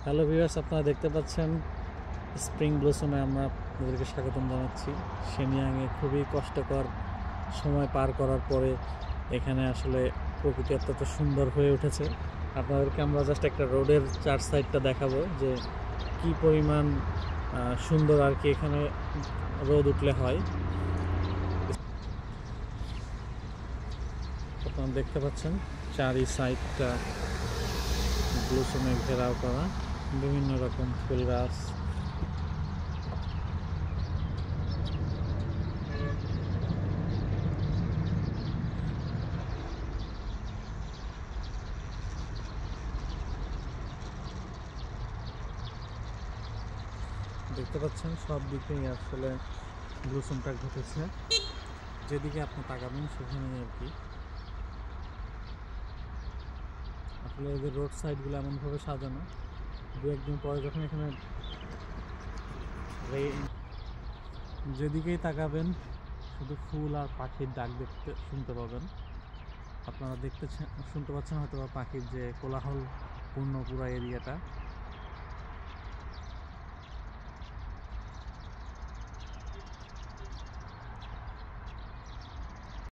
Hello viewers, আপনারা দেখতে পাচ্ছেন স্প্রিং ব্লসমে আমরা আপনাদেরকে স্বাগতম জানাচ্ছি। সেমিয়াংয়ে খুবই কষ্টকর সময় পার করার পরে এখানে আসলে প্রকৃতি অত্যন্ত সুন্দর হয়ে উঠেছে। আপনাদেরকে আমরা জাস্ট একটা রোডের চার সাইডটা দেখাবো যে কি পরিমাণ সুন্দর আর কি এখানে রোদ উঠলে হয়। আপনারা দেখতে পাচ্ছেন চারি সাইডটা ব্লসমে ঘেরাও করা, বিভিন্ন রকম ফুল গাছ। দেখতে পাচ্ছেন সব দিকেই আসলে ব্লসমটা ঘটেছে, যেদিকে আপনি তাকাবেন সেখানেই আর কি। আসলে এই যে রোড সাইডগুলো এমনভাবে সাজানো, দু একদিন পরে যখন এখানে যেদিকেই তাকাবেন শুধু ফুল আর পাখির ডাক দেখতে শুনতে পাবেন। আপনারা শুনতে পাচ্ছেন হয়তো বা পাখির যে কোলাহল পূর্ণ পুরা এরিয়াটা।